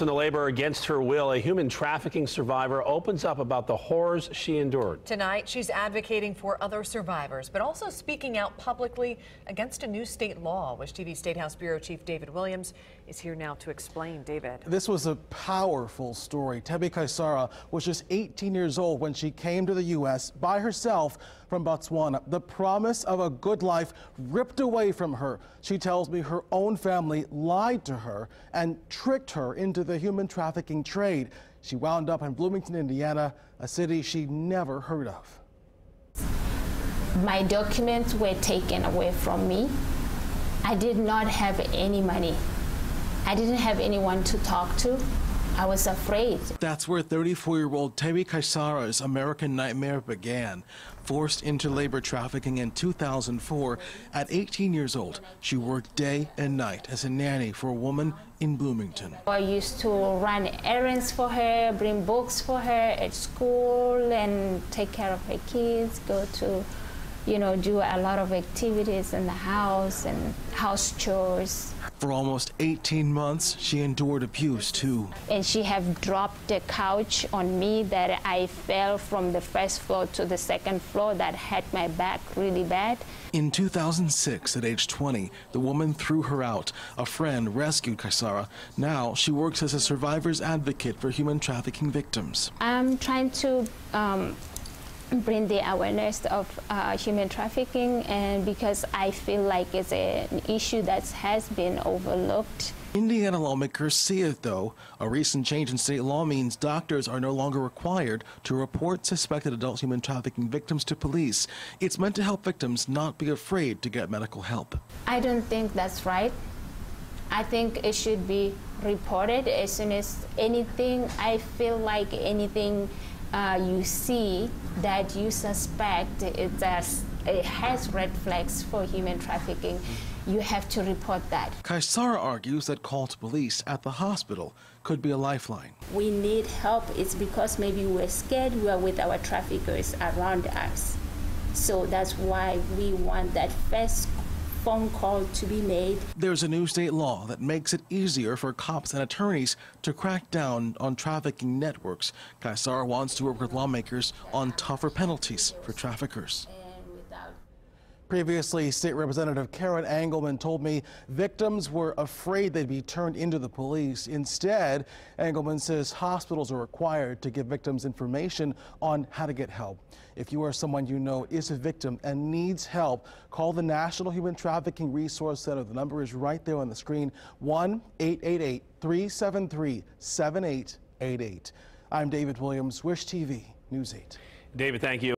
In a labor against her will, a human trafficking survivor opens up about the horrors she endured. Tonight, she's advocating for other survivors, but also speaking out publicly against a new state law. WISH TV State House Bureau Chief David Williams is here now to explain. David. This was a powerful story. Tebi Kaisara was just 18 years old when she came to the U.S. by herself from Botswana. The promise of a good life ripped away from her. She tells me her own family lied to her and tricked her into the human trafficking trade. She wound up in Bloomington, Indiana, a city she never heard of. My documents were taken away from me. I did not have any money. I didn't have anyone to talk to. I was afraid. That's where 34-year-old Tebi Kaisara's American nightmare began. Forced into labor trafficking in 2004, at 18 years old, she worked day and night as a nanny for a woman in Bloomington. I used to run errands for her, bring books for her at school, and take care of her kids, go to, do a lot of activities in the house and house chores. For almost 18 months, she endured abuse too. And she have dropped the couch on me that I fell from the first floor to the second floor. That hurt my back really bad. In 2006, at age 20, the woman threw her out. A friend rescued Kaisara. Now she works as a survivor's advocate for human trafficking victims. I'm trying to bring the awareness of human trafficking, and because I feel like it's an issue that has been overlooked. Indiana lawmakers see it, though. A recent change in state law means doctors are no longer required to report suspected adult human trafficking victims to police. It's meant to help victims not be afraid to get medical help. I don't think that's right. I think it should be reported as soon as anything. I feel like anything you see that you suspect it has red flags for human trafficking, you have to report that. Kaisara argues that call to police at the hospital could be a lifeline. We need help. It's because maybe we're scared we are with our traffickers around us. So that's why we want that first phone call to be made. There's a new state law that makes it easier for cops and attorneys to crack down on trafficking networks. Kaisara wants to work with lawmakers on tougher penalties for traffickers. Previously, State Representative Karen Engelman told me victims were afraid they'd be turned into the police. Instead, Engelman says hospitals are required to give victims information on how to get help. If you or someone you know is a victim and needs help, call the National Human Trafficking Resource Center. The number is right there on the screen, 1-888-373-7888. I'm David Williams, WISH TV News 8. David, thank you.